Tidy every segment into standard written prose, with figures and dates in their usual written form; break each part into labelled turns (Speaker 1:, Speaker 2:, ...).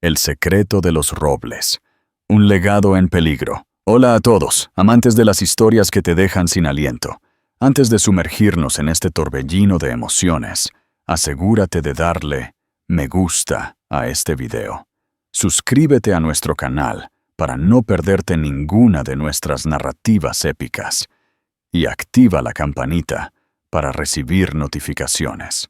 Speaker 1: El secreto de los robles. Un legado en peligro. Hola a todos, amantes de las historias que te dejan sin aliento. Antes de sumergirnos en este torbellino de emociones, asegúrate de darle me gusta a este video. Suscríbete a nuestro canal para no perderte ninguna de nuestras narrativas épicas y activa la campanita para recibir notificaciones.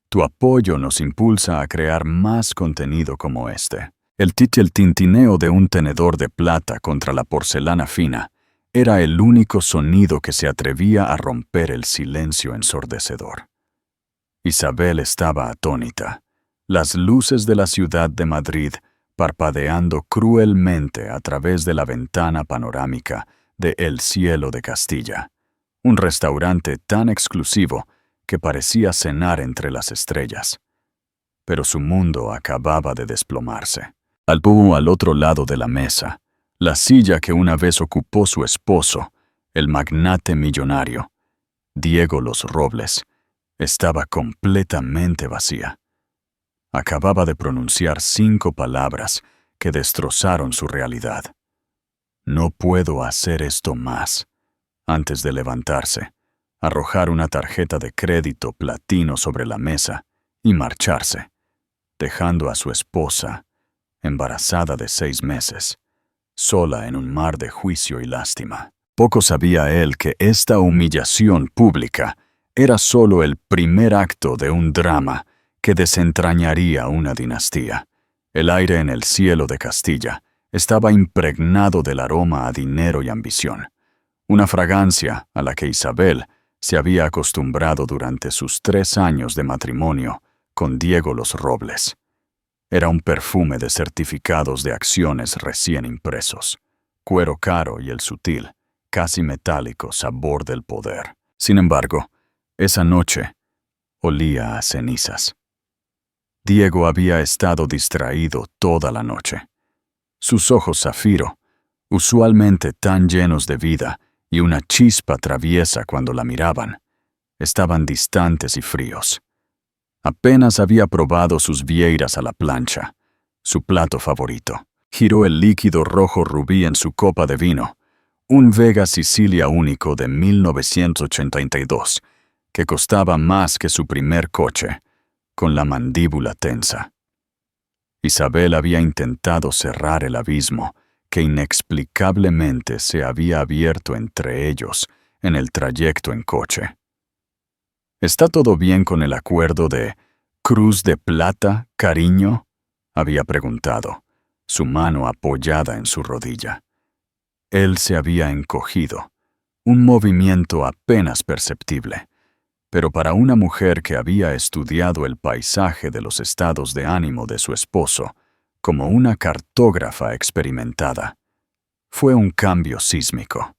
Speaker 1: Tu apoyo nos impulsa a crear más contenido como este. El tintineo de un tenedor de plata contra la porcelana fina era el único sonido que se atrevía a romper el silencio ensordecedor. Isabel estaba atónita, las luces de la ciudad de Madrid parpadeando cruelmente a través de la ventana panorámica de El Cielo de Castilla, un restaurante tan exclusivo que parecía cenar entre las estrellas. Pero su mundo acababa de desplomarse. Al otro lado de la mesa, la silla que una vez ocupó su esposo, el magnate millonario, Diego Los Robles, estaba completamente vacía. Acababa de pronunciar 5 palabras que destrozaron su realidad. No puedo hacer esto más. Antes de levantarse, arrojar una tarjeta de crédito platino sobre la mesa y marcharse, dejando a su esposa, embarazada de 6 meses, sola en un mar de juicio y lástima. Poco sabía él que esta humillación pública era solo el primer acto de un drama que desentrañaría una dinastía. El aire en El Cielo de Castilla estaba impregnado del aroma a dinero y ambición, una fragancia a la que Isabel se había acostumbrado durante sus 3 años de matrimonio con Diego Los Robles. Era un perfume de certificados de acciones recién impresos, cuero caro y el sutil, casi metálico sabor del poder. Sin embargo, esa noche olía a cenizas. Diego había estado distraído toda la noche. Sus ojos zafiro, usualmente tan llenos de vida y una chispa traviesa cuando la miraban, estaban distantes y fríos. Apenas había probado sus vieiras a la plancha, su plato favorito. Giró el líquido rojo rubí en su copa de vino, un Vega Sicilia único de 1982, que costaba más que su primer coche, con la mandíbula tensa. Isabel había intentado cerrar el abismo que inexplicablemente se había abierto entre ellos en el trayecto en coche. ¿Está todo bien con el acuerdo de Cruz de Plata, cariño?, había preguntado, su mano apoyada en su rodilla. Él se había encogido, un movimiento apenas perceptible, pero para una mujer que había estudiado el paisaje de los estados de ánimo de su esposo como una cartógrafa experimentada, fue un cambio sísmico.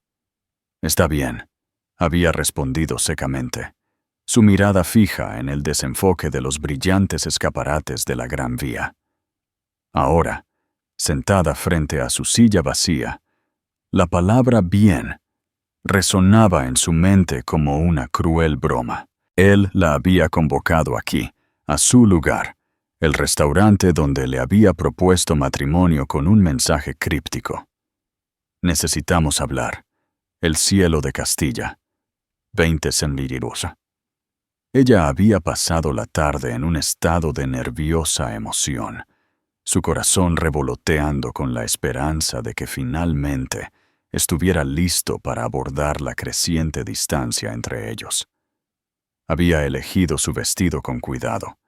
Speaker 1: Está bien, había respondido secamente, su mirada fija en el desenfoque de los brillantes escaparates de la Gran Vía. Ahora, sentada frente a su silla vacía, la palabra bien resonaba en su mente como una cruel broma. Él la había convocado aquí, a su lugar, el restaurante donde le había propuesto matrimonio con un mensaje críptico. Necesitamos hablar. El Cielo de Castilla. 20 Senlirirosa. Ella había pasado la tarde en un estado de nerviosa emoción, su corazón revoloteando con la esperanza de que finalmente estuviera listo para abordar la creciente distancia entre ellos. Había elegido su vestido con cuidado,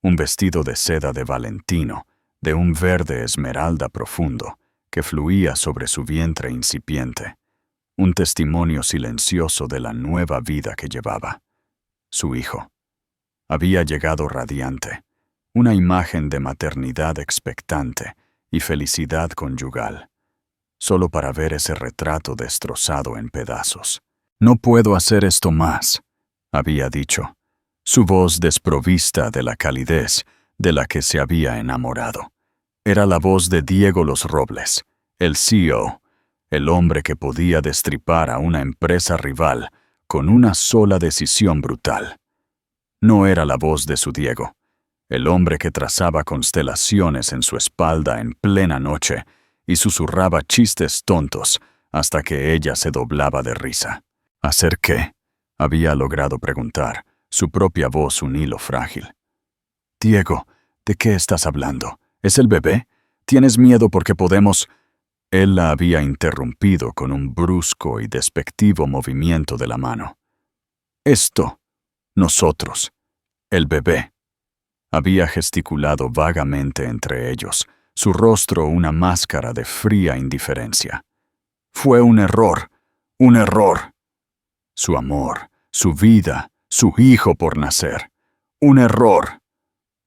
Speaker 1: un vestido de seda de Valentino, de un verde esmeralda profundo, que fluía sobre su vientre incipiente, un testimonio silencioso de la nueva vida que llevaba. Su hijo había llegado radiante, una imagen de maternidad expectante y felicidad conyugal, solo para ver ese retrato destrozado en pedazos. No puedo hacer esto más, había dicho, su voz desprovista de la calidez de la que se había enamorado. Era la voz de Diego Los Robles, el CEO, el hombre que podía destripar a una empresa rival con una sola decisión brutal. No era la voz de su Diego, el hombre que trazaba constelaciones en su espalda en plena noche y susurraba chistes tontos hasta que ella se doblaba de risa. ¿Hacer qué? Había logrado preguntar, su propia voz un hilo frágil. Diego, ¿de qué estás hablando? ¿Es el bebé? ¿Tienes miedo porque podemos...? Él la había interrumpido con un brusco y despectivo movimiento de la mano. Esto, nosotros, el bebé. Había gesticulado vagamente entre ellos, su rostro una máscara de fría indiferencia. Fue un error, un error. Su amor, su vida, su hijo por nacer. Un error.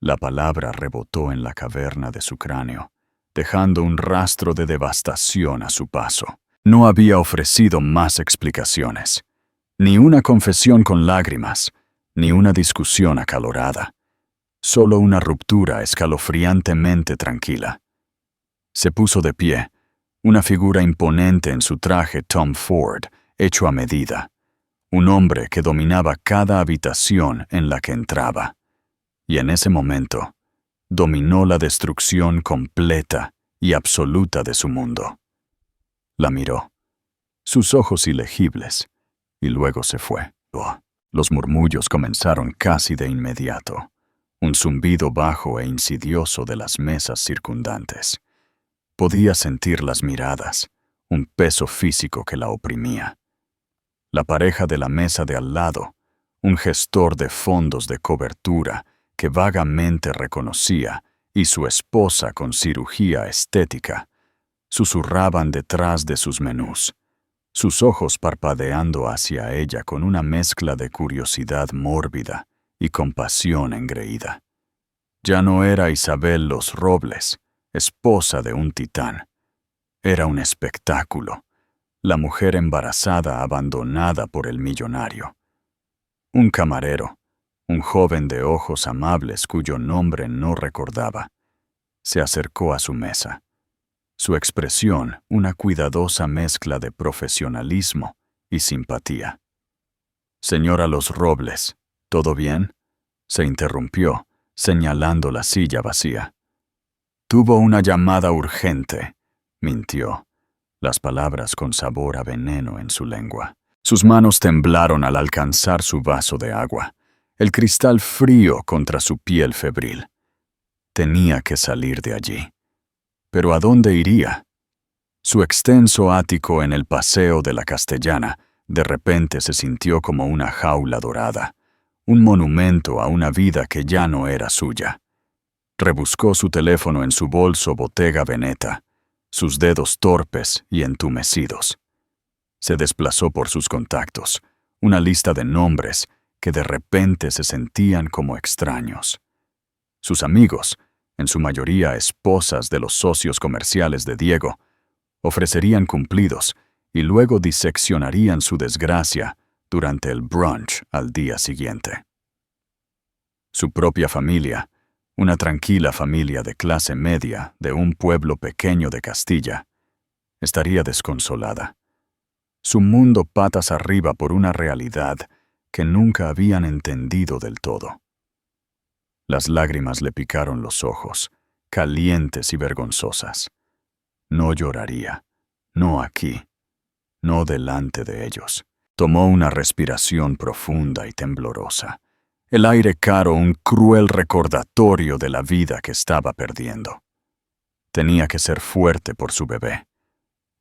Speaker 1: La palabra rebotó en la caverna de su cráneo, dejando un rastro de devastación a su paso. No había ofrecido más explicaciones, ni una confesión con lágrimas, ni una discusión acalorada. Solo una ruptura escalofriantemente tranquila. Se puso de pie, una figura imponente en su traje Tom Ford, hecho a medida. Un hombre que dominaba cada habitación en la que entraba. Y en ese momento, dominó la destrucción completa y absoluta de su mundo. La miró, sus ojos ilegibles, y luego se fue. Los murmullos comenzaron casi de inmediato, un zumbido bajo e insidioso de las mesas circundantes. Podía sentir las miradas, un peso físico que la oprimía. La pareja de la mesa de al lado, un gestor de fondos de cobertura que vagamente reconocía, y su esposa con cirugía estética, susurraban detrás de sus menús, sus ojos parpadeando hacia ella con una mezcla de curiosidad mórbida y compasión engreída. Ya no era Isabel Los Robles, esposa de un titán. Era un espectáculo, la mujer embarazada abandonada por el millonario. Un camarero, un joven de ojos amables cuyo nombre no recordaba, se acercó a su mesa. Su expresión, una cuidadosa mezcla de profesionalismo y simpatía. Señora Los Robles, ¿todo bien?, se interrumpió, señalando la silla vacía. Tuvo una llamada urgente, mintió, las palabras con sabor a veneno en su lengua. Sus manos temblaron al alcanzar su vaso de agua, el cristal frío contra su piel febril. Tenía que salir de allí. ¿Pero a dónde iría? Su extenso ático en el Paseo de la Castellana de repente se sintió como una jaula dorada, un monumento a una vida que ya no era suya. Rebuscó su teléfono en su bolso Bottega Veneta, sus dedos torpes y entumecidos. Se desplazó por sus contactos, una lista de nombres que de repente se sentían como extraños. Sus amigos, en su mayoría esposas de los socios comerciales de Diego, ofrecerían cumplidos y luego diseccionarían su desgracia durante el brunch al día siguiente. Su propia familia, una tranquila familia de clase media de un pueblo pequeño de Castilla, estaría desconsolada. Su mundo patas arriba por una realidad que nunca habían entendido del todo. Las lágrimas le picaron los ojos, calientes y vergonzosas. No lloraría, no aquí, no delante de ellos. Tomó una respiración profunda y temblorosa, el aire caro un cruel recordatorio de la vida que estaba perdiendo. Tenía que ser fuerte por su bebé.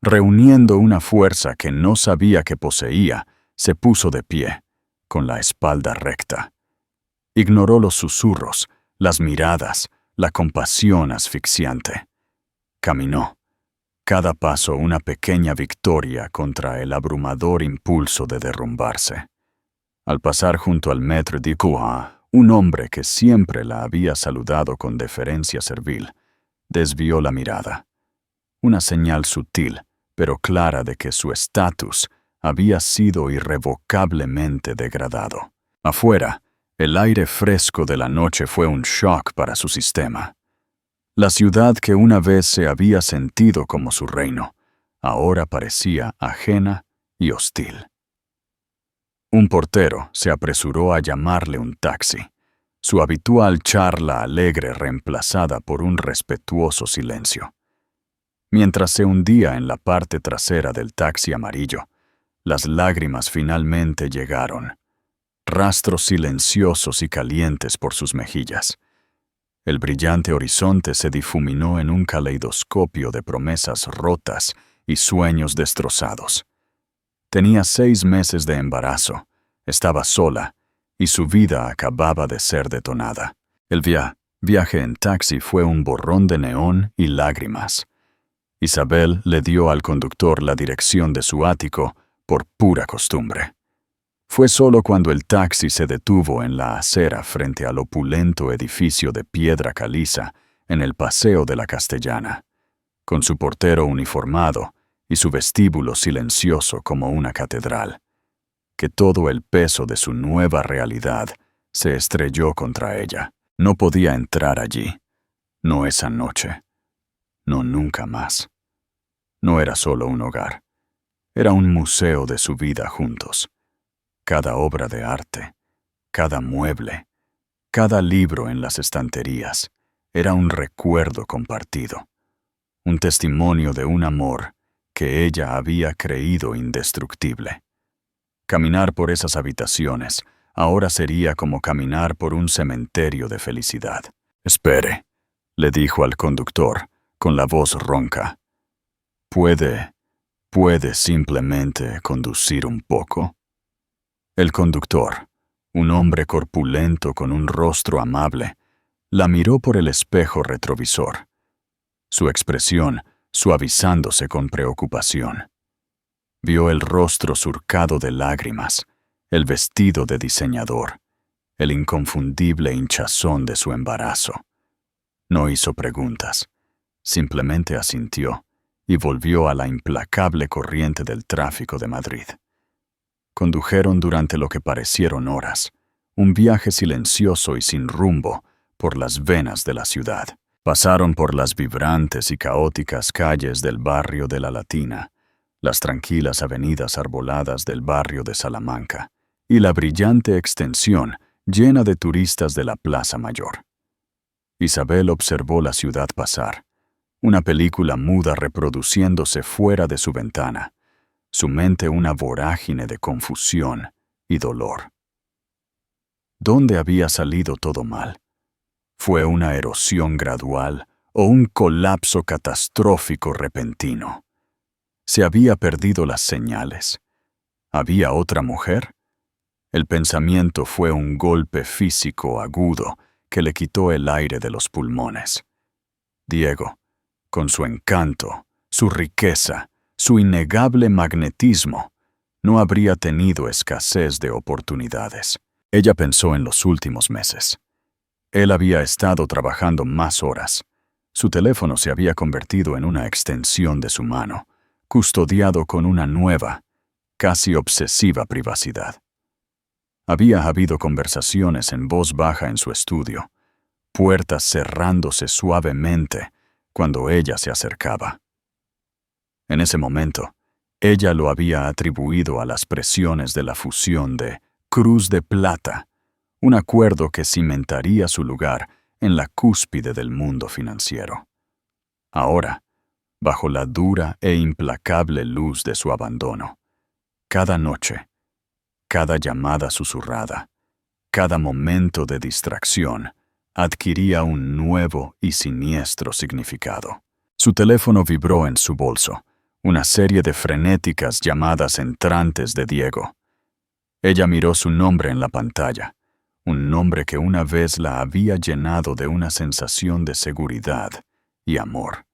Speaker 1: Reuniendo una fuerza que no sabía que poseía, se puso de pie, con la espalda recta. Ignoró los susurros, las miradas, la compasión asfixiante. Caminó, cada paso una pequeña victoria contra el abrumador impulso de derrumbarse. Al pasar junto al maître d'École, un hombre que siempre la había saludado con deferencia servil, desvió la mirada. Una señal sutil, pero clara de que su estatus había sido irrevocablemente degradado. Afuera, el aire fresco de la noche fue un shock para su sistema. La ciudad que una vez se había sentido como su reino, ahora parecía ajena y hostil. Un portero se apresuró a llamarle un taxi. su habitual charla alegre reemplazada por un respetuoso silencio. Mientras se hundía en la parte trasera del taxi amarillo, las lágrimas finalmente llegaron, rastros silenciosos y calientes por sus mejillas. El brillante horizonte se difuminó en un caleidoscopio de promesas rotas y sueños destrozados. Tenía 6 meses de embarazo, estaba sola, y su vida acababa de ser detonada. El viaje en taxi fue un borrón de neón y lágrimas. Isabel le dio al conductor la dirección de su ático por pura costumbre. Fue solo cuando el taxi se detuvo en la acera frente al opulento edificio de piedra caliza en el Paseo de la Castellana, con su portero uniformado y su vestíbulo silencioso como una catedral, que todo el peso de su nueva realidad se estrelló contra ella. No podía entrar allí, no esa noche, no nunca más. No era solo un hogar, era un museo de su vida juntos. Cada obra de arte, cada mueble, cada libro en las estanterías, era un recuerdo compartido, un testimonio de un amor que ella había creído indestructible. Caminar por esas habitaciones ahora sería como caminar por un cementerio de felicidad. «Espere», le dijo al conductor, con la voz ronca. «¿Puede simplemente conducir un poco?» El conductor, un hombre corpulento con un rostro amable, la miró por el espejo retrovisor, su expresión suavizándose con preocupación. Vio el rostro surcado de lágrimas, el vestido de diseñador, el inconfundible hinchazón de su embarazo. No hizo preguntas, simplemente asintió y volvió a la implacable corriente del tráfico de Madrid. Condujeron durante lo que parecieron horas, un viaje silencioso y sin rumbo por las venas de la ciudad. Pasaron por las vibrantes y caóticas calles del barrio de La Latina, las tranquilas avenidas arboladas del barrio de Salamanca y la brillante extensión llena de turistas de la Plaza Mayor. Isabel observó la ciudad pasar, una película muda reproduciéndose fuera de su ventana, su mente una vorágine de confusión y dolor. ¿Dónde había salido todo mal? ¿Fue una erosión gradual o un colapso catastrófico repentino? ¿Se había perdido las señales? ¿Había otra mujer? El pensamiento fue un golpe físico agudo que le quitó el aire de los pulmones. Diego, con su encanto, su riqueza, su innegable magnetismo, no habría tenido escasez de oportunidades. Ella pensó en los últimos meses. Él había estado trabajando más horas. Su teléfono se había convertido en una extensión de su mano, custodiado con una nueva, casi obsesiva privacidad. Había habido conversaciones en voz baja en su estudio, puertas cerrándose suavemente cuando ella se acercaba. En ese momento, ella lo había atribuido a las presiones de la fusión de Cruz de Plata, un acuerdo que cimentaría su lugar en la cúspide del mundo financiero. Ahora, bajo la dura e implacable luz de su abandono, cada noche, cada llamada susurrada, cada momento de distracción adquiría un nuevo y siniestro significado. Su teléfono vibró en su bolso, una serie de frenéticas llamadas entrantes de Diego. Ella miró su nombre en la pantalla, un nombre que una vez la había llenado de una sensación de seguridad y amor,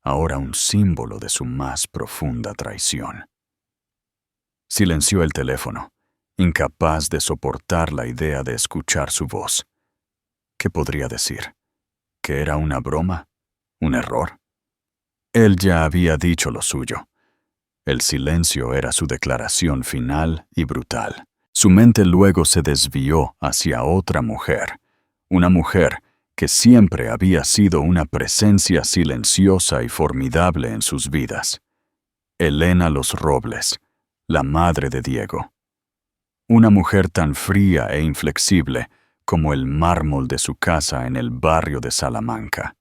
Speaker 1: ahora un símbolo de su más profunda traición. Silenció el teléfono, incapaz de soportar la idea de escuchar su voz. ¿Qué podría decir? ¿Que era una broma? ¿Un error? Él ya había dicho lo suyo. El silencio era su declaración final y brutal. Su mente luego se desvió hacia otra mujer, una mujer que siempre había sido una presencia silenciosa y formidable en sus vidas. Elena Los Robles, la madre de Diego. Una mujer tan fría e inflexible como el mármol de su casa en el barrio de Salamanca.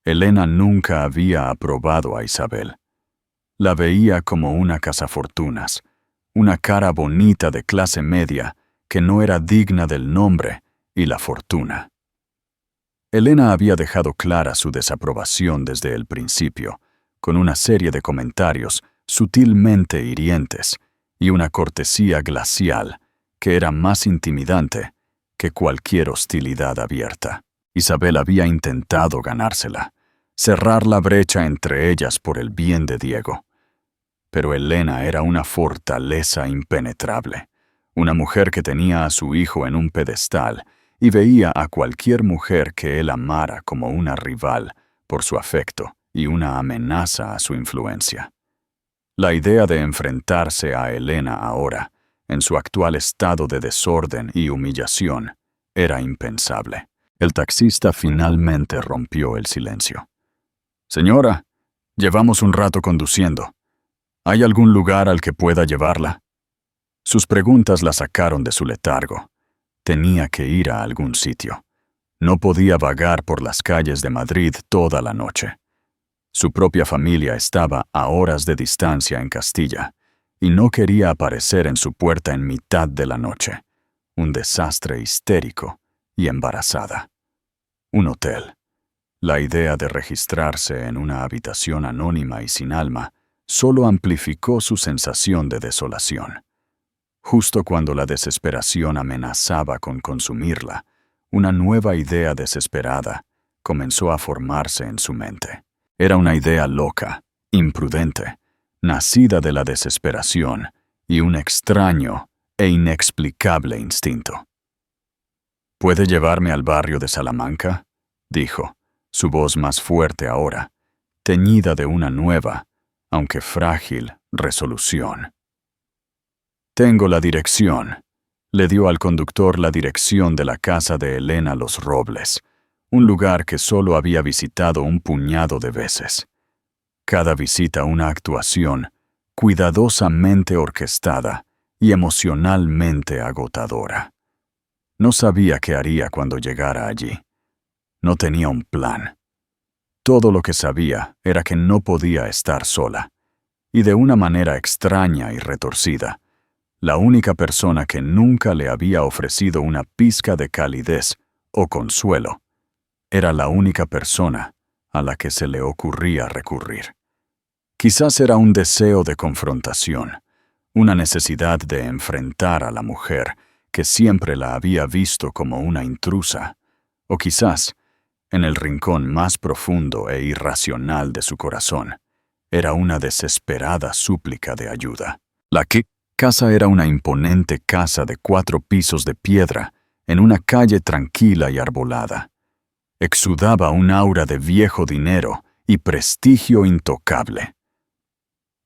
Speaker 1: Elena nunca había aprobado a Isabel. La veía como una cazafortunas, una cara bonita de clase media que no era digna del nombre y la fortuna. Elena había dejado clara su desaprobación desde el principio, con una serie de comentarios sutilmente hirientes y una cortesía glacial que era más intimidante que cualquier hostilidad abierta. Isabel había intentado ganársela, cerrar la brecha entre ellas por el bien de Diego. Pero Elena era una fortaleza impenetrable, una mujer que tenía a su hijo en un pedestal y veía a cualquier mujer que él amara como una rival por su afecto y una amenaza a su influencia. La idea de enfrentarse a Elena ahora, en su actual estado de desorden y humillación, era impensable. El taxista finalmente rompió el silencio. «Señora, llevamos un rato conduciendo. ¿Hay algún lugar al que pueda llevarla?» Sus preguntas la sacaron de su letargo. Tenía que ir a algún sitio. No podía vagar por las calles de Madrid toda la noche. Su propia familia estaba a horas de distancia en Castilla, y no quería aparecer en su puerta en mitad de la noche. Un desastre histérico y embarazada. Un hotel. La idea de registrarse en una habitación anónima y sin alma solo amplificó su sensación de desolación. Justo cuando la desesperación amenazaba con consumirla, una nueva idea desesperada comenzó a formarse en su mente. Era una idea loca, imprudente, nacida de la desesperación y un extraño e inexplicable instinto. «¿Puede llevarme al barrio de Salamanca?», dijo, su voz más fuerte ahora, teñida de una nueva, aunque frágil, resolución. «Tengo la dirección», le dio al conductor la dirección de la casa de Elena Los Robles, un lugar que solo había visitado un puñado de veces. Cada visita una actuación cuidadosamente orquestada y emocionalmente agotadora. No sabía qué haría cuando llegara allí. No tenía un plan. Todo lo que sabía era que no podía estar sola, y de una manera extraña y retorcida, la única persona que nunca le había ofrecido una pizca de calidez o consuelo era la única persona a la que se le ocurría recurrir. Quizás era un deseo de confrontación, una necesidad de enfrentar a la mujer que siempre la había visto como una intrusa, o quizás, en el rincón más profundo e irracional de su corazón, era una desesperada súplica de ayuda. La casa era una imponente casa de 4 pisos de piedra en una calle tranquila y arbolada. Exudaba un aura de viejo dinero y prestigio intocable.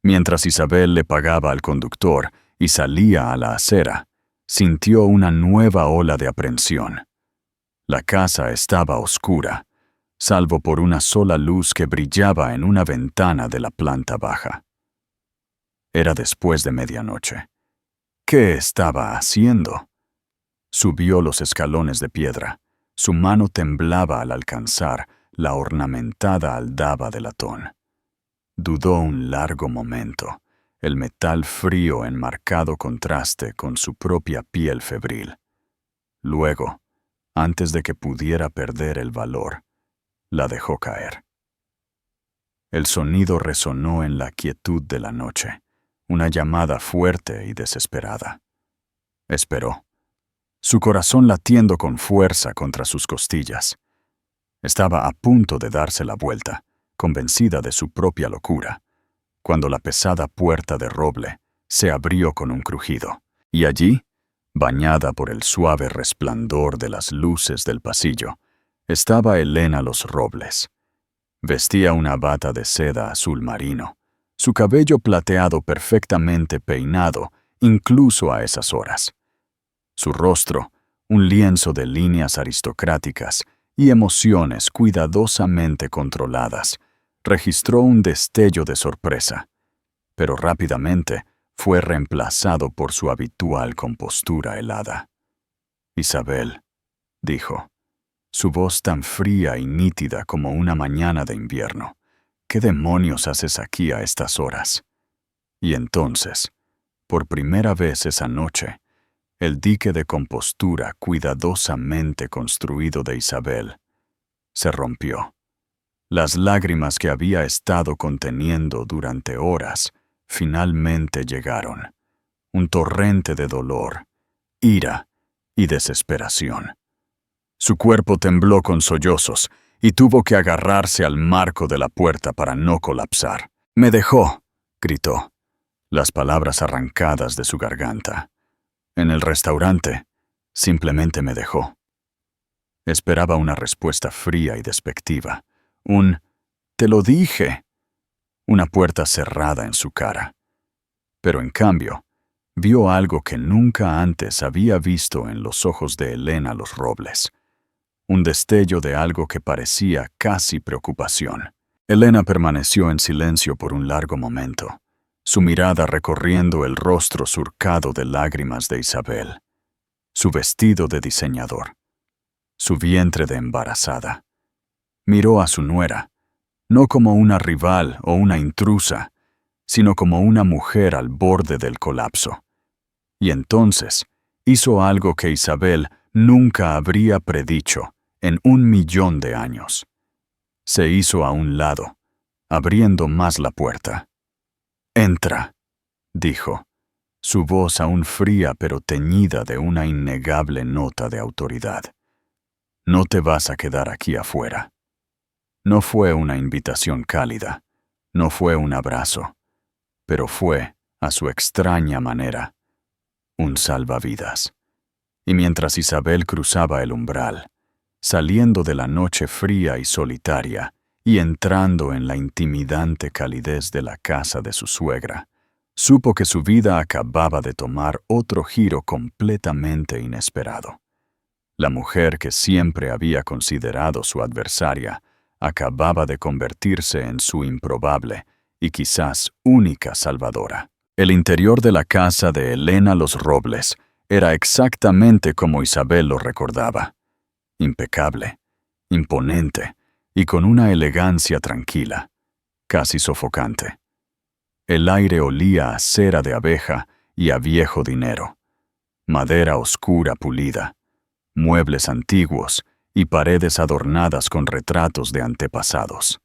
Speaker 1: Mientras Isabel le pagaba al conductor y salía a la acera, sintió una nueva ola de aprensión. La casa estaba oscura, salvo por una sola luz que brillaba en una ventana de la planta baja. Era después de medianoche. ¿Qué estaba haciendo? Subió los escalones de piedra. Su mano temblaba al alcanzar la ornamentada aldaba de latón. Dudó un largo momento, el metal frío en marcado contraste con su propia piel febril. Luego, antes de que pudiera perder el valor, la dejó caer. El sonido resonó en la quietud de la noche, una llamada fuerte y desesperada. Esperó, su corazón latiendo con fuerza contra sus costillas. Estaba a punto de darse la vuelta, convencida de su propia locura, cuando la pesada puerta de roble se abrió con un crujido, y allí, bañada por el suave resplandor de las luces del pasillo, estaba Elena Los Robles. Vestía una bata de seda azul marino, su cabello plateado perfectamente peinado, incluso a esas horas. Su rostro, un lienzo de líneas aristocráticas y emociones cuidadosamente controladas, registró un destello de sorpresa, pero rápidamente fue reemplazado por su habitual compostura helada. «Isabel», dijo. Su voz tan fría y nítida como una mañana de invierno. ¿Qué demonios haces aquí a estas horas? Y entonces, por primera vez esa noche, el dique de compostura cuidadosamente construido de Isabel se rompió. Las lágrimas que había estado conteniendo durante horas finalmente llegaron. Un torrente de dolor, ira y desesperación. Su cuerpo tembló con sollozos y tuvo que agarrarse al marco de la puerta para no colapsar. «Me dejó», gritó, las palabras arrancadas de su garganta. En el restaurante, simplemente me dejó. Esperaba una respuesta fría y despectiva. «Te lo dije». Una puerta cerrada en su cara. Pero en cambio, vio algo que nunca antes había visto en los ojos de Elena Los Robles. Un destello de algo que parecía casi preocupación. Elena permaneció en silencio por un largo momento, su mirada recorriendo el rostro surcado de lágrimas de Isabel, su vestido de diseñador, su vientre de embarazada. Miró a su nuera, no como una rival o una intrusa, sino como una mujer al borde del colapso. Y entonces hizo algo que Isabel nunca habría predicho en 1.000.000 de años. Se hizo a un lado, abriendo más la puerta. «Entra», dijo, su voz aún fría pero teñida de una innegable nota de autoridad. «No te vas a quedar aquí afuera». No fue una invitación cálida, no fue un abrazo, pero fue, a su extraña manera, un salvavidas. Y mientras Isabel cruzaba el umbral, saliendo de la noche fría y solitaria y entrando en la intimidante calidez de la casa de su suegra, supo que su vida acababa de tomar otro giro completamente inesperado. La mujer que siempre había considerado su adversaria acababa de convertirse en su improbable y quizás única salvadora. El interior de la casa de Elena Los Robles era exactamente como Isabel lo recordaba. Impecable, imponente y con una elegancia tranquila, casi sofocante. El aire olía a cera de abeja y a viejo dinero, madera oscura pulida, muebles antiguos y paredes adornadas con retratos de antepasados.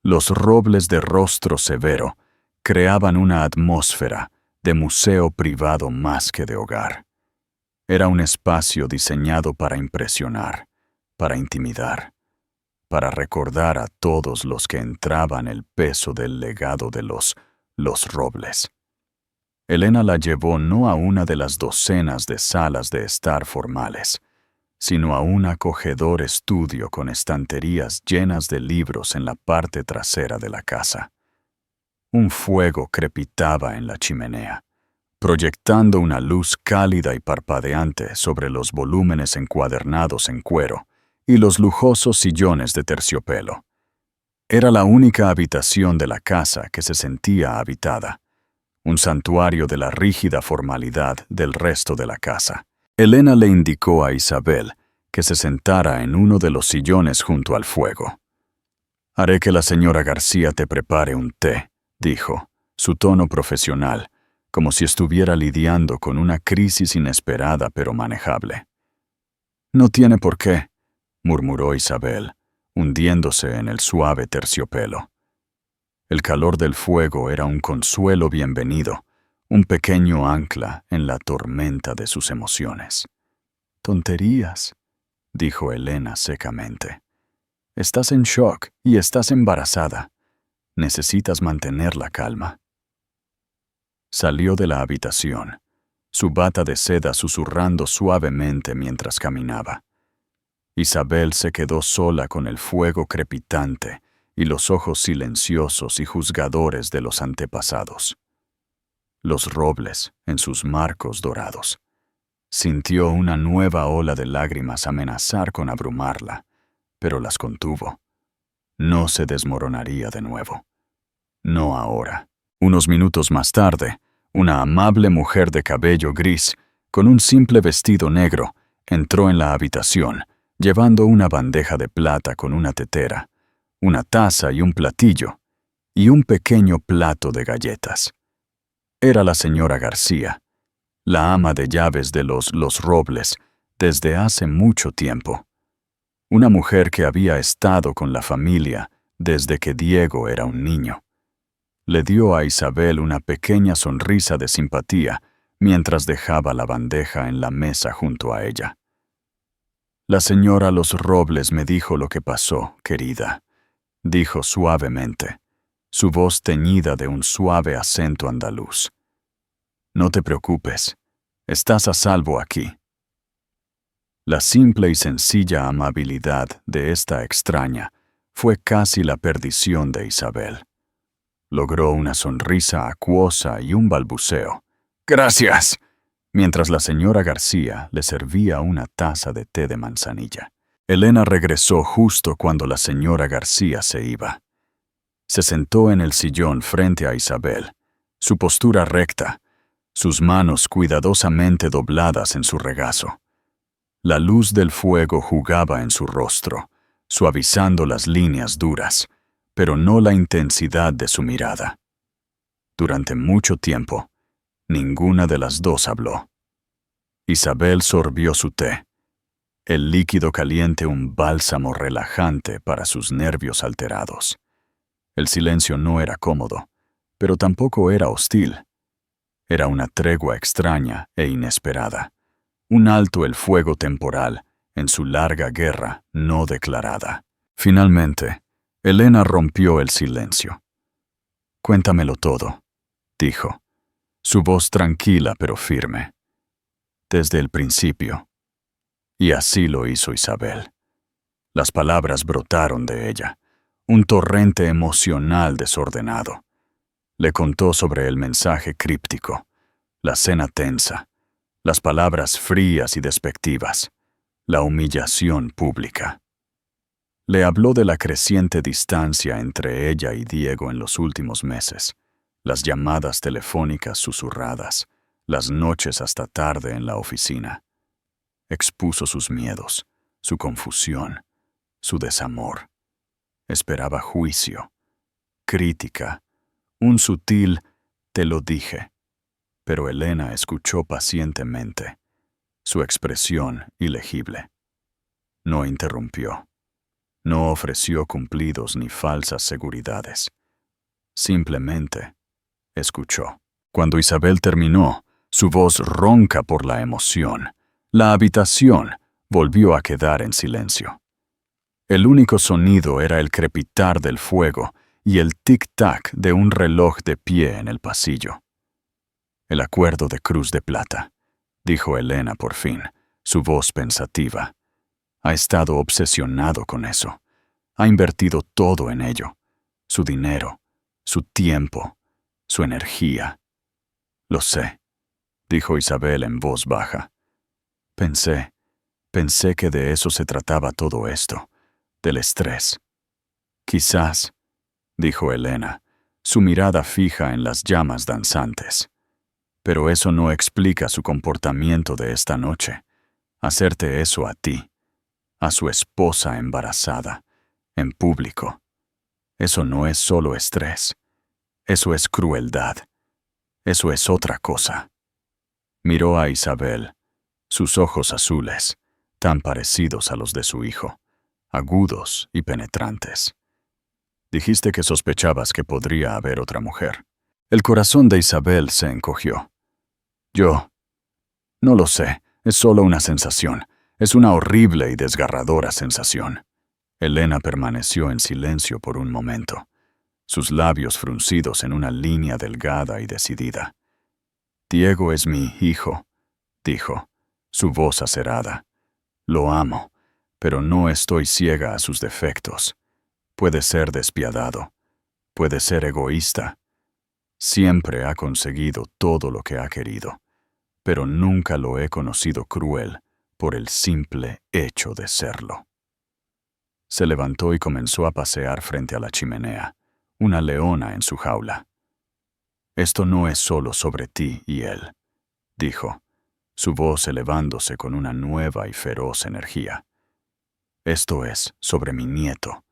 Speaker 1: Los robles de rostro severo creaban una atmósfera de museo privado más que de hogar. Era un espacio diseñado para impresionar, para intimidar, para recordar a todos los que entraban el peso del legado de los Robles. Elena la llevó no a una de las docenas de salas de estar formales, sino a un acogedor estudio con estanterías llenas de libros en la parte trasera de la casa. Un fuego crepitaba en la chimenea, proyectando una luz cálida y parpadeante sobre los volúmenes encuadernados en cuero y los lujosos sillones de terciopelo. Era la única habitación de la casa que se sentía habitada, un santuario de la rígida formalidad del resto de la casa. Elena le indicó a Isabel que se sentara en uno de los sillones junto al fuego. «Haré que la señora García te prepare un té», dijo, su tono profesional, como si estuviera lidiando con una crisis inesperada pero manejable. «No tiene por qué», murmuró Isabel, hundiéndose en el suave terciopelo. El calor del fuego era un consuelo bienvenido, un pequeño ancla en la tormenta de sus emociones. «Tonterías», dijo Elena secamente. «Estás en shock y estás embarazada. Necesitas mantener la calma». Salió de la habitación, su bata de seda susurrando suavemente mientras caminaba. Isabel se quedó sola con el fuego crepitante y los ojos silenciosos y juzgadores de los antepasados. Los robles en sus marcos dorados. Sintió una nueva ola de lágrimas amenazar con abrumarla, pero las contuvo. No se desmoronaría de nuevo. No ahora. Unos minutos más tarde, una amable mujer de cabello gris, con un simple vestido negro, Entró en la habitación, llevando una bandeja de plata con una tetera, una taza y un platillo, y un pequeño plato de galletas. Era la señora García, la ama de llaves de los Robles, desde hace mucho tiempo. Una mujer que había estado con la familia desde que Diego era un niño. Le dio a Isabel una pequeña sonrisa de simpatía mientras dejaba la bandeja en la mesa junto a ella. La señora Los Robles me dijo lo que pasó, querida, dijo suavemente, su voz teñida de un suave acento andaluz. No te preocupes, estás a salvo aquí. La simple y sencilla amabilidad de esta extraña fue casi la perdición de Isabel. Logró una sonrisa acuosa y un balbuceo. «Gracias», mientras la señora García le servía una taza de té de manzanilla. Elena regresó justo cuando la señora García se iba. Se sentó en el sillón frente a Isabel, su postura recta, sus manos cuidadosamente dobladas en su regazo. La luz del fuego jugaba en su rostro, suavizando las líneas duras, pero no la intensidad de su mirada. Durante mucho tiempo, ninguna de las dos habló. Isabel sorbió su té, el líquido caliente un bálsamo relajante para sus nervios alterados. El silencio no era cómodo, pero tampoco era hostil. Era una tregua extraña e inesperada, un alto el fuego temporal en su larga guerra no declarada. Finalmente, Elena rompió el silencio. «Cuéntamelo todo», dijo, su voz tranquila pero firme. «Desde el principio». Y así lo hizo Isabel. Las palabras brotaron de ella, un torrente emocional desordenado. Le contó sobre el mensaje críptico, la cena tensa, las palabras frías y despectivas, la humillación pública. Le habló de la creciente distancia entre ella y Diego en los últimos meses, las llamadas telefónicas susurradas, las noches hasta tarde en la oficina. Expuso sus miedos, su confusión, su desamor. Esperaba juicio, crítica, un sutil «te lo dije». Pero Elena escuchó pacientemente, su expresión ilegible. No interrumpió. No ofreció cumplidos ni falsas seguridades. Simplemente escuchó. Cuando Isabel terminó, su voz ronca por la emoción, la habitación volvió a quedar en silencio. El único sonido era el crepitar del fuego y el tic-tac de un reloj de pie en el pasillo. «El acuerdo de Cruz de Plata», dijo Elena por fin, su voz pensativa. «Ha estado obsesionado con eso. Ha invertido todo en ello. Su dinero, su tiempo, su energía». «Lo sé», dijo Isabel en voz baja. Pensé que de eso se trataba todo esto, del estrés». «Quizás», dijo Elena, su mirada fija en las llamas danzantes. «Pero eso no explica su comportamiento de esta noche. Hacerte eso a ti, a su esposa embarazada, en público. Eso no es solo estrés. Eso es crueldad. Eso es otra cosa». Miró a Isabel, sus ojos azules, tan parecidos a los de su hijo, agudos y penetrantes. «Dijiste que sospechabas que podría haber otra mujer». El corazón de Isabel se encogió. «Yo no lo sé, es solo una sensación. Es una horrible y desgarradora sensación». Elena permaneció en silencio por un momento, sus labios fruncidos en una línea delgada y decidida. «Diego es mi hijo», dijo, su voz acerada. «Lo amo, pero no estoy ciega a sus defectos. Puede ser despiadado, puede ser egoísta. Siempre ha conseguido todo lo que ha querido, pero nunca lo he conocido cruel por el simple hecho de serlo». Se levantó y comenzó a pasear frente a la chimenea, una leona en su jaula. «Esto no es solo sobre ti y él», dijo, su voz elevándose con una nueva y feroz energía. Esto es sobre mi nieto,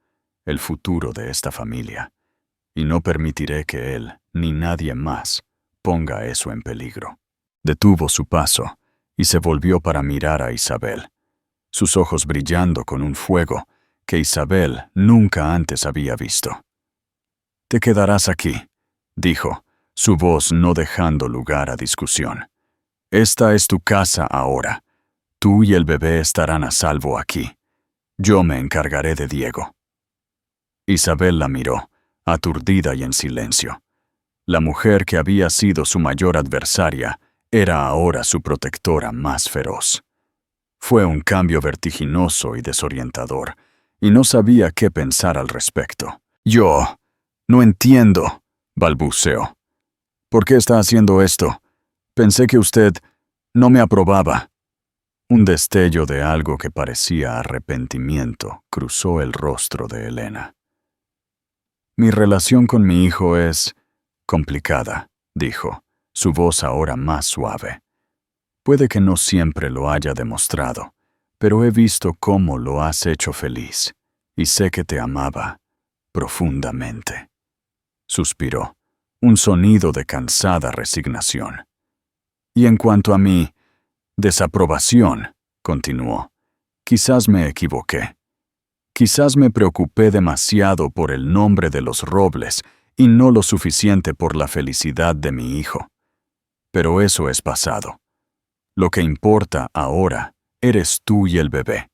Speaker 1: el futuro de esta familia, y no permitiré que él, ni nadie más, ponga eso en peligro. Detuvo su paso y se volvió para mirar a Isabel, sus ojos brillando con un fuego que Isabel nunca antes había visto. «Te quedarás aquí», dijo, su voz no dejando lugar a discusión. «Esta es tu casa ahora. Tú y el bebé estarán a salvo aquí. Yo me encargaré de Diego». Isabel la miró, aturdida y en silencio. La mujer que había sido su mayor adversaria era ahora su protectora más feroz. Fue un cambio vertiginoso y desorientador, y no sabía qué pensar al respecto. «Yo no entiendo», balbuceó. «¿Por qué está haciendo esto? Pensé que usted no me aprobaba». Un destello de algo que parecía arrepentimiento cruzó el rostro de Elena. «Mi relación con mi hijo es complicada», dijo, su voz ahora más suave. «Puede que no siempre lo haya demostrado, pero he visto cómo lo has hecho feliz, y sé que te amaba profundamente». Suspiró, un sonido de cansada resignación. «Y en cuanto a mi desaprobación», continuó, «quizás me equivoqué. Quizás me preocupé demasiado por el nombre de los Robles y no lo suficiente por la felicidad de mi hijo. Pero eso es pasado. Lo que importa ahora eres tú y el bebé,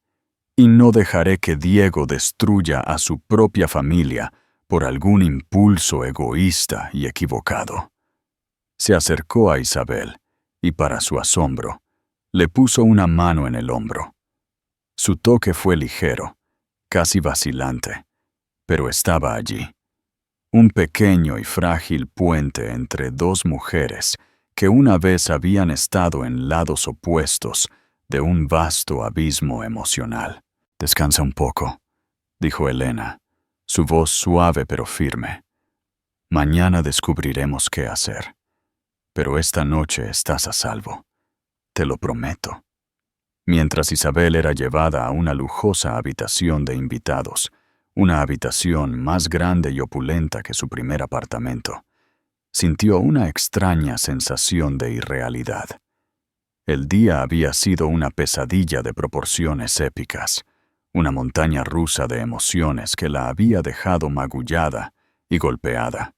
Speaker 1: y no dejaré que Diego destruya a su propia familia por algún impulso egoísta y equivocado». Se acercó a Isabel y, para su asombro, le puso una mano en el hombro. Su toque fue ligero, casi vacilante, pero estaba allí. Un pequeño y frágil puente entre dos mujeres que una vez habían estado en lados opuestos de un vasto abismo emocional. «Descansa un poco», dijo Elena, su voz suave pero firme. «Mañana descubriremos qué hacer. Pero esta noche estás a salvo. Te lo prometo». Mientras Isabel era llevada a una lujosa habitación de invitados, una habitación más grande y opulenta que su primer apartamento, sintió una extraña sensación de irrealidad. El día había sido una pesadilla de proporciones épicas, una montaña rusa de emociones que la había dejado magullada y golpeada.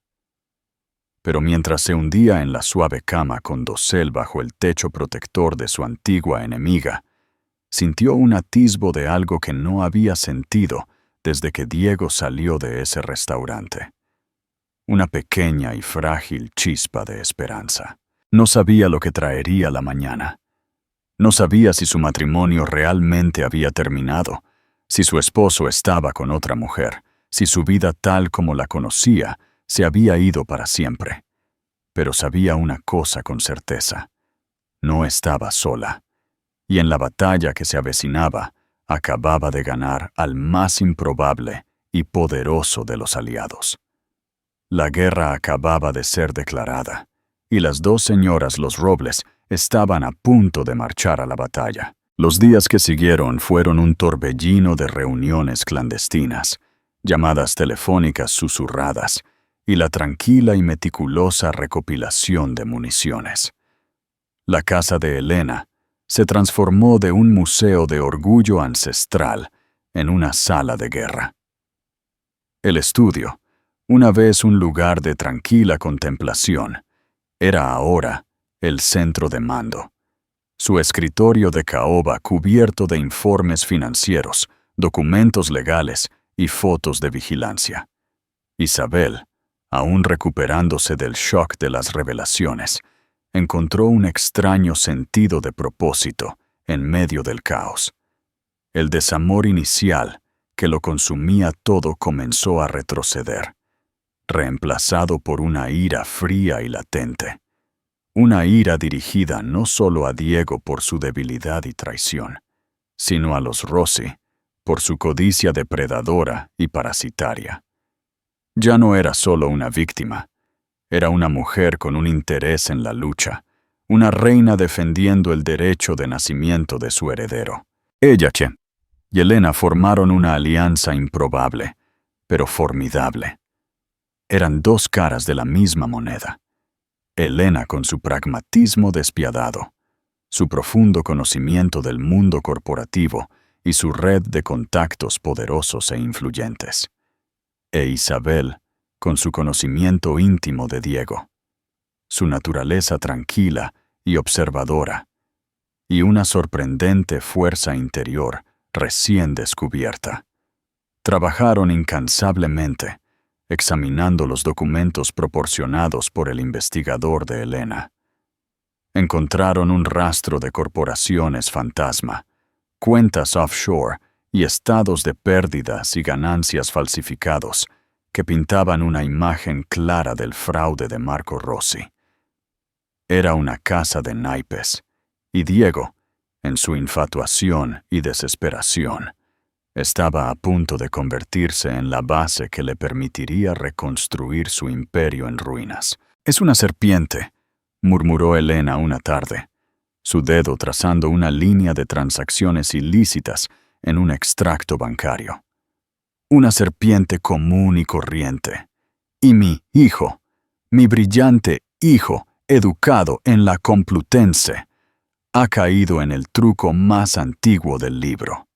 Speaker 1: Pero mientras se hundía en la suave cama con dosel bajo el techo protector de su antigua enemiga, sintió un atisbo de algo que no había sentido desde que Diego salió de ese restaurante. Una pequeña y frágil chispa de esperanza. No sabía lo que traería la mañana. No sabía si su matrimonio realmente había terminado, si su esposo estaba con otra mujer, si su vida tal como la conocía se había ido para siempre. Pero sabía una cosa con certeza: no estaba sola. Y en la batalla que se avecinaba, acababa de ganar al más improbable y poderoso de los aliados. La guerra acababa de ser declarada, y las dos señoras Los Robles estaban a punto de marchar a la batalla. Los días que siguieron fueron un torbellino de reuniones clandestinas, llamadas telefónicas susurradas, y la tranquila y meticulosa recopilación de municiones. La casa de Elena se transformó de un museo de orgullo ancestral en una sala de guerra. El estudio, una vez un lugar de tranquila contemplación, era ahora el centro de mando. Su escritorio de caoba cubierto de informes financieros, documentos legales y fotos de vigilancia. Isabel, aún recuperándose del shock de las revelaciones, encontró un extraño sentido de propósito en medio del caos. El desamor inicial que lo consumía todo comenzó a retroceder, reemplazado por una ira fría y latente. Una ira dirigida no solo a Diego por su debilidad y traición, sino a los Rossi por su codicia depredadora y parasitaria. Ya no era solo una víctima, era una mujer con un interés en la lucha, una reina defendiendo el derecho de nacimiento de su heredero. Ella y Elena formaron una alianza improbable, pero formidable. Eran dos caras de la misma moneda. Elena con su pragmatismo despiadado, su profundo conocimiento del mundo corporativo y su red de contactos poderosos e influyentes. E Isabel con su conocimiento íntimo de Diego, su naturaleza tranquila y observadora, y una sorprendente fuerza interior recién descubierta. Trabajaron incansablemente, examinando los documentos proporcionados por el investigador de Elena. Encontraron un rastro de corporaciones fantasma, cuentas offshore y estados de pérdidas y ganancias falsificados que pintaban una imagen clara del fraude de Marco Rossi. Era una casa de naipes, y Diego, en su infatuación y desesperación, estaba a punto de convertirse en la base que le permitiría reconstruir su imperio en ruinas. «Es una serpiente», murmuró Elena una tarde, su dedo trazando una línea de transacciones ilícitas en un extracto bancario. «Una serpiente común y corriente. Y mi hijo, mi brillante hijo, educado en la Complutense, ha caído en el truco más antiguo del libro».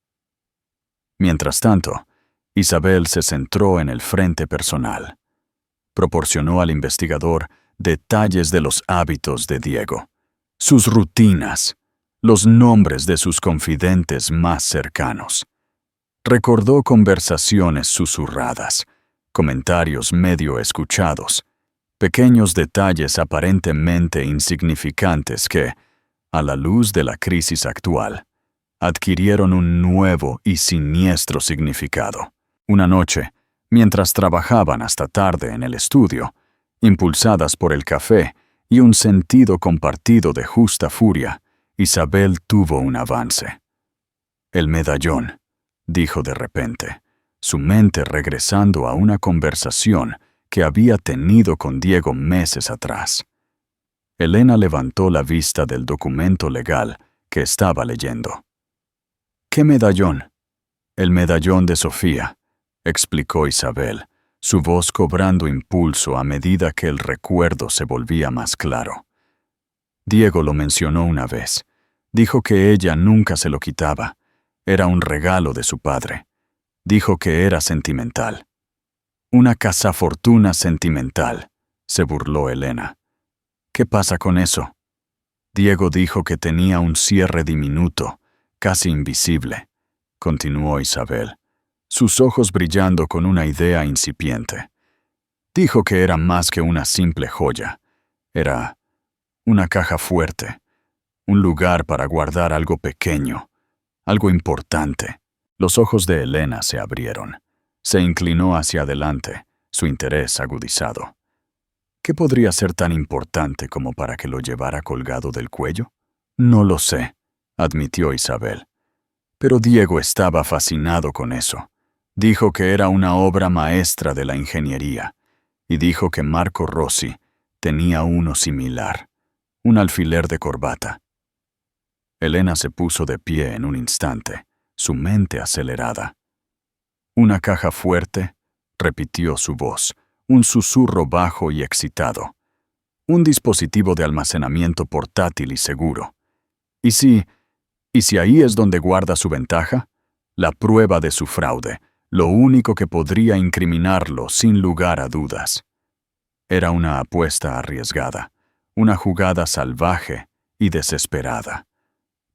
Speaker 1: Mientras tanto, Isabel se centró en el frente personal. Proporcionó al investigador detalles de los hábitos de Diego, sus rutinas, los nombres de sus confidentes más cercanos. Recordó conversaciones susurradas, comentarios medio escuchados, pequeños detalles aparentemente insignificantes que, a la luz de la crisis actual, adquirieron un nuevo y siniestro significado. Una noche, mientras trabajaban hasta tarde en el estudio, impulsadas por el café y un sentido compartido de justa furia, Isabel tuvo un avance. «El medallón», dijo de repente, su mente regresando a una conversación que había tenido con Diego meses atrás. Elena levantó la vista del documento legal que estaba leyendo. «¿Qué medallón?» «El medallón de Sofía», explicó Isabel, su voz cobrando impulso a medida que el recuerdo se volvía más claro. Diego lo mencionó una vez. Dijo que ella nunca se lo quitaba. Era un regalo de su padre. Dijo que era sentimental. «Una cazafortuna sentimental», se burló Elena. «¿Qué pasa con eso?» Diego dijo que tenía un cierre diminuto, casi invisible, continuó Isabel, sus ojos brillando con una idea incipiente. Dijo que era más que una simple joya. Era una caja fuerte, un lugar para guardar algo pequeño, algo importante. Los ojos de Elena se abrieron. Se inclinó hacia adelante, su interés agudizado. ¿Qué podría ser tan importante como para que lo llevara colgado del cuello? No lo sé, admitió Isabel. Pero Diego estaba fascinado con eso. Dijo que era una obra maestra de la ingeniería, y dijo que Marco Rossi tenía uno similar, un alfiler de corbata. Elena se puso de pie en un instante, su mente acelerada. «Una caja fuerte», repitió su voz, un susurro bajo y excitado. «Un dispositivo de almacenamiento portátil y seguro. ¿Y si ahí es donde guarda su ventaja? La prueba de su fraude, lo único que podría incriminarlo sin lugar a dudas». Era una apuesta arriesgada, una jugada salvaje y desesperada.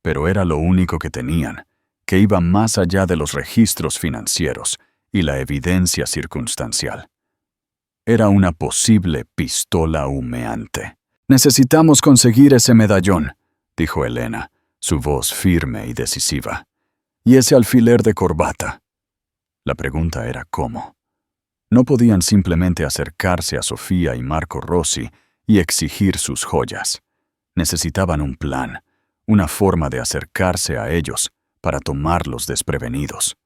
Speaker 1: Pero era lo único que tenían, que iba más allá de los registros financieros y la evidencia circunstancial. Era una posible pistola humeante. «Necesitamos conseguir ese medallón», dijo Elena, su voz firme y decisiva. «Y ese alfiler de corbata». La pregunta era cómo. No podían simplemente acercarse a Sofía y Marco Rossi y exigir sus joyas. Necesitaban un plan, una forma de acercarse a ellos para tomarlos desprevenidos.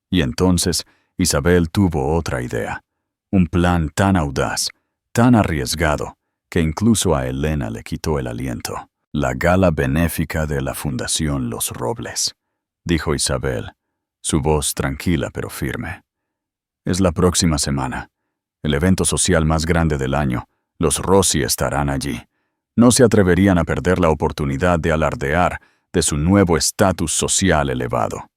Speaker 1: Y entonces Isabel tuvo otra idea, un plan tan audaz, tan arriesgado, que incluso a Elena le quitó el aliento. «La gala benéfica de la Fundación Los Robles», dijo Isabel, su voz tranquila pero firme. «Es la próxima semana. El evento social más grande del año. Los Rossi estarán allí. No se atreverían a perder la oportunidad de alardear de su nuevo estatus social elevado».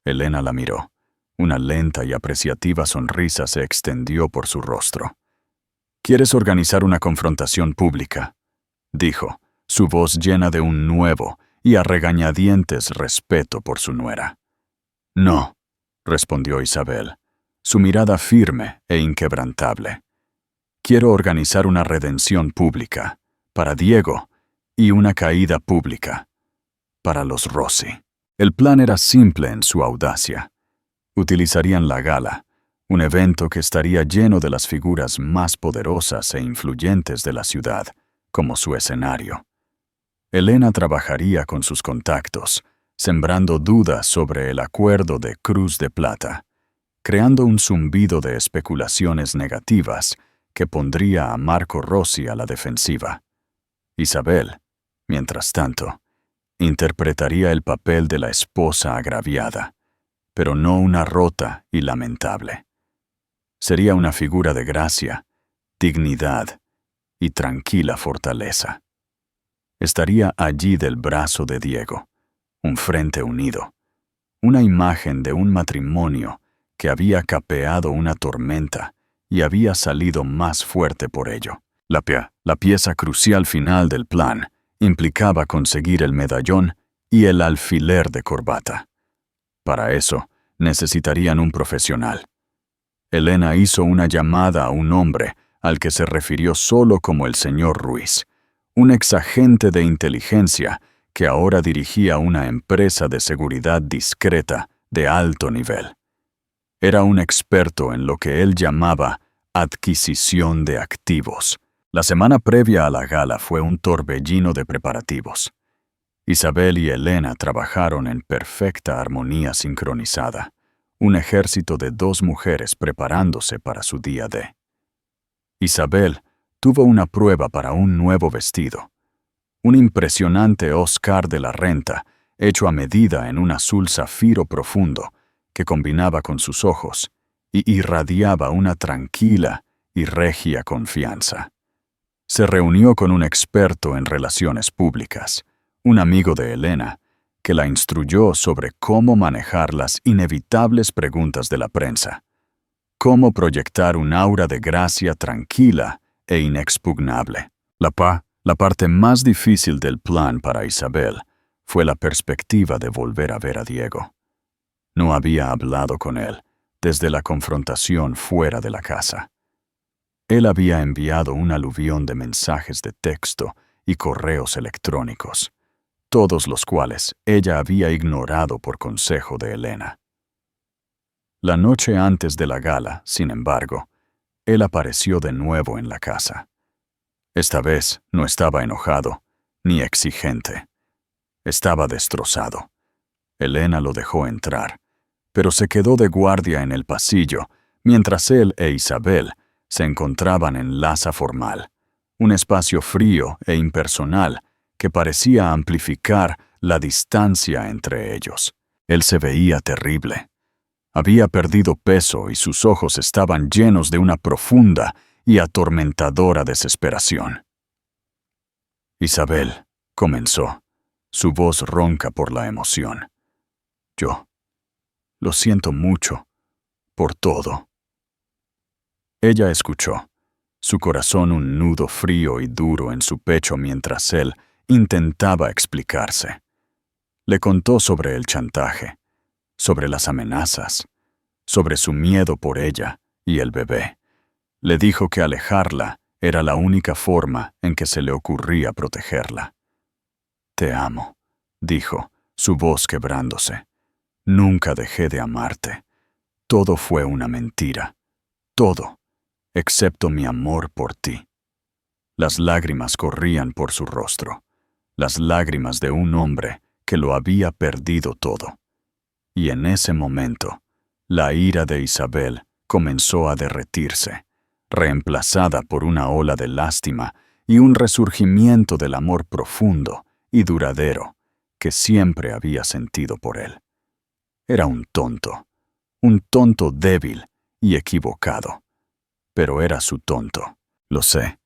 Speaker 1: Elena la miró. Una lenta y apreciativa sonrisa se extendió por su rostro. «¿Quieres organizar una confrontación pública?», dijo, su voz llena de un nuevo y a regañadientes respeto por su nuera. «No», respondió Isabel, su mirada firme e inquebrantable. «Quiero organizar una redención pública, para Diego, y una caída pública, para los Rossi». El plan era simple en su audacia. Utilizarían la gala, un evento que estaría lleno de las figuras más poderosas e influyentes de la ciudad, como su escenario. Elena trabajaría con sus contactos, sembrando dudas sobre el acuerdo de Cruz de Plata, creando un zumbido de especulaciones negativas que pondría a Marco Rossi a la defensiva. Isabel, mientras tanto, interpretaría el papel de la esposa agraviada, pero no una rota y lamentable. Sería una figura de gracia, dignidad y tranquila fortaleza. Estaría allí del brazo de Diego, un frente unido, una imagen de un matrimonio que había capeado una tormenta y había salido más fuerte por ello. La pieza crucial final del plan implicaba conseguir el medallón y el alfiler de corbata. Para eso, necesitarían un profesional. Elena hizo una llamada a un hombre al que se refirió solo como el señor Ruiz, un exagente de inteligencia que ahora dirigía una empresa de seguridad discreta de alto nivel. Era un experto en lo que él llamaba adquisición de activos. La semana previa a la gala fue un torbellino de preparativos. Isabel y Elena trabajaron en perfecta armonía sincronizada, un ejército de dos mujeres preparándose para su día D. Isabel tuvo una prueba para un nuevo vestido, un impresionante Oscar de la Renta, hecho a medida en un azul zafiro profundo que combinaba con sus ojos y irradiaba una tranquila y regia confianza. Se reunió con un experto en relaciones públicas, un amigo de Elena, que la instruyó sobre cómo manejar las inevitables preguntas de la prensa, cómo proyectar un aura de gracia tranquila e inexpugnable. La parte más difícil del plan para Isabel fue la perspectiva de volver a ver a Diego. No había hablado con él desde la confrontación fuera de la casa. Él había enviado un aluvión de mensajes de texto y correos electrónicos, todos los cuales ella había ignorado por consejo de Elena. La noche antes de la gala, sin embargo, él apareció de nuevo en la casa. Esta vez no estaba enojado ni exigente. Estaba destrozado. Elena lo dejó entrar, pero se quedó de guardia en el pasillo mientras él e Isabel se encontraban en Laza Formal, un espacio frío e impersonal que parecía amplificar la distancia entre ellos. Él se veía terrible. Había perdido peso y sus ojos estaban llenos de una profunda y atormentadora desesperación. «Isabel», comenzó, su voz ronca por la emoción. «Yo lo siento mucho por todo». Ella escuchó, su corazón un nudo frío y duro en su pecho mientras él intentaba explicarse. Le contó sobre el chantaje, sobre las amenazas, sobre su miedo por ella y el bebé. Le dijo que alejarla era la única forma en que se le ocurría protegerla. «Te amo», dijo, su voz quebrándose. «Nunca dejé de amarte. Todo fue una mentira. Todo, excepto mi amor por ti». Las lágrimas corrían por su rostro, las lágrimas de un hombre que lo había perdido todo. Y en ese momento, la ira de Isabel comenzó a derretirse, reemplazada por una ola de lástima y un resurgimiento del amor profundo y duradero que siempre había sentido por él. Era un tonto débil y equivocado, pero era su tonto. Lo sé,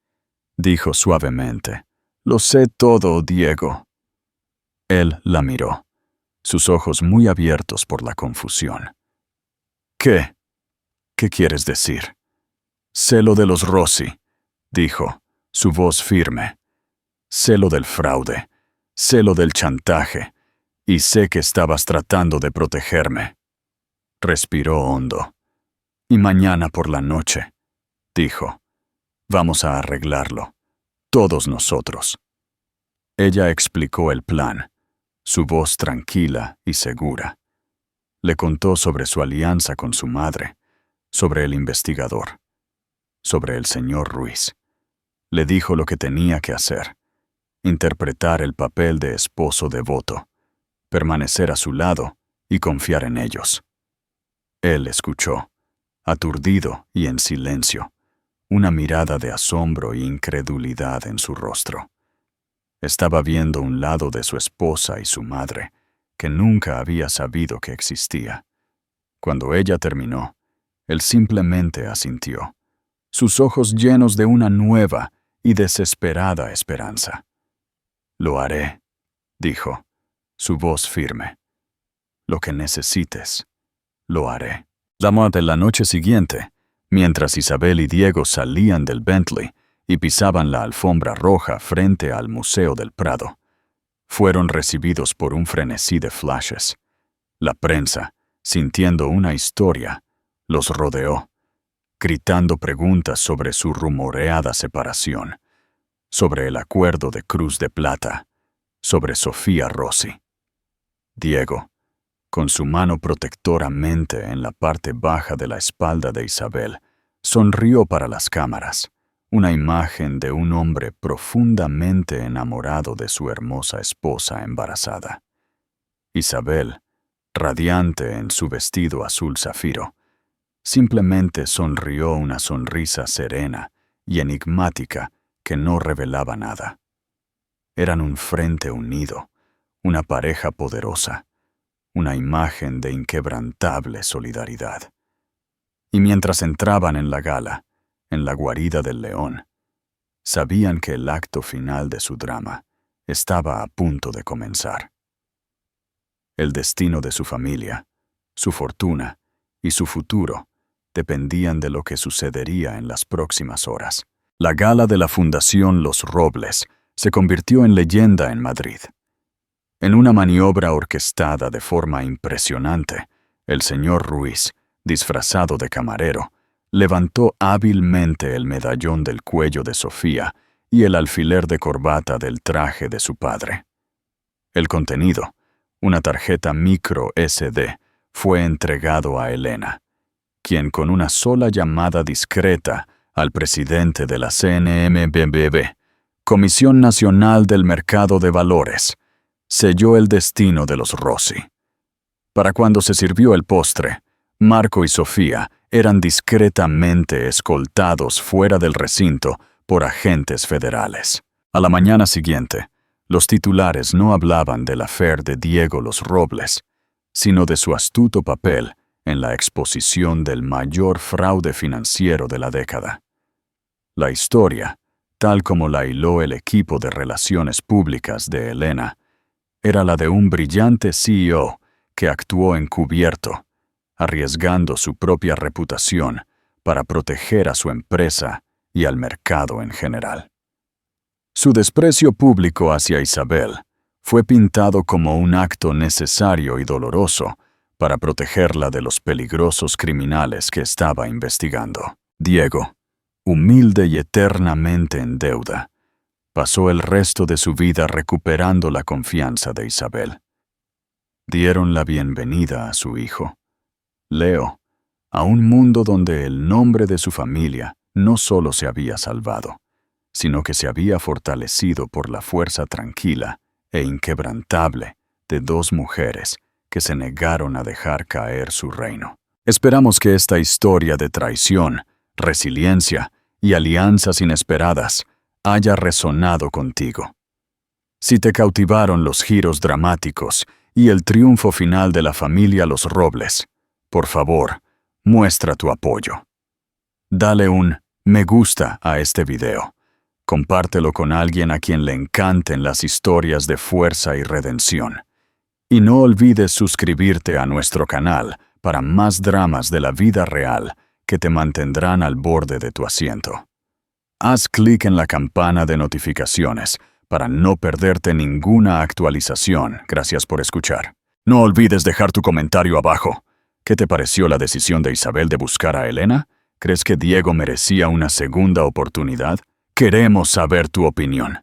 Speaker 1: dijo suavemente. Lo sé todo, Diego. Él la miró, sus ojos muy abiertos por la confusión. ¿Qué? ¿Qué quieres decir? Sé lo de los Rossi, dijo, su voz firme. Sé lo del fraude, sé lo del chantaje, y sé que estabas tratando de protegerme. Respiró hondo. Y mañana por la noche, dijo, vamos a arreglarlo, todos nosotros. Ella explicó el plan, su voz tranquila y segura. Le contó sobre su alianza con su madre, sobre el investigador, sobre el señor Ruiz. Le dijo lo que tenía que hacer: interpretar el papel de esposo devoto, permanecer a su lado y confiar en ellos. Él escuchó, aturdido y en silencio, una mirada de asombro e incredulidad en su rostro. Estaba viendo un lado de su esposa y su madre que nunca había sabido que existía. Cuando ella terminó, él simplemente asintió, sus ojos llenos de una nueva y desesperada esperanza. Lo haré, dijo, su voz firme. Lo que necesites, lo haré. De la noche siguiente, mientras Isabel y Diego salían del Bentley y pisaban la alfombra roja frente al Museo del Prado, fueron recibidos por un frenesí de flashes. La prensa, sintiendo una historia, los rodeó, gritando preguntas sobre su rumoreada separación, sobre el acuerdo de Cruz de Plata, sobre Sofía Rossi. Diego, con su mano protectoramente en la parte baja de la espalda de Isabel, sonrió para las cámaras, una imagen de un hombre profundamente enamorado de su hermosa esposa embarazada. Isabel, radiante en su vestido azul zafiro, simplemente sonrió una sonrisa serena y enigmática que no revelaba nada. Eran un frente unido, una pareja poderosa, una imagen de inquebrantable solidaridad. Y mientras entraban en la gala, en la guarida del león, sabían que el acto final de su drama estaba a punto de comenzar. El destino de su familia, su fortuna y su futuro dependían de lo que sucedería en las próximas horas. La gala de la Fundación Los Robles se convirtió en leyenda en Madrid. En una maniobra orquestada de forma impresionante, el señor Ruiz, disfrazado de camarero, levantó hábilmente el medallón del cuello de Sofía y el alfiler de corbata del traje de su padre. El contenido, una tarjeta micro SD, fue entregado a Elena, quien con una sola llamada discreta al presidente de la CNMBB, Comisión Nacional del Mercado de Valores, selló el destino de los Rossi. Para cuando se sirvió el postre, Marco y Sofía eran discretamente escoltados fuera del recinto por agentes federales. A la mañana siguiente, los titulares no hablaban del affair de Diego Los Robles, sino de su astuto papel en la exposición del mayor fraude financiero de la década. La historia, tal como la hiló el equipo de relaciones públicas de Elena, era la de un brillante CEO que actuó encubierto, arriesgando su propia reputación para proteger a su empresa y al mercado en general. Su desprecio público hacia Isabel fue pintado como un acto necesario y doloroso para protegerla de los peligrosos criminales que estaba investigando. Diego, humilde y eternamente en deuda, pasó el resto de su vida recuperando la confianza de Isabel. Dieron la bienvenida a su hijo, Leo, a un mundo donde el nombre de su familia no solo se había salvado, sino que se había fortalecido por la fuerza tranquila e inquebrantable de dos mujeres que se negaron a dejar caer su reino. Esperamos que esta historia de traición, resiliencia y alianzas inesperadas haya resonado contigo. Si te cautivaron los giros dramáticos y el triunfo final de la familia Los Robles, por favor, muestra tu apoyo. Dale un me gusta a este video. Compártelo con alguien a quien le encanten las historias de fuerza y redención. Y no olvides suscribirte a nuestro canal para más dramas de la vida real que te mantendrán al borde de tu asiento. Haz clic en la campana de notificaciones para no perderte ninguna actualización. Gracias por escuchar. No olvides dejar tu comentario abajo. ¿Qué te pareció la decisión de Isabel de buscar a Elena? ¿Crees que Diego merecía una segunda oportunidad? Queremos saber tu opinión.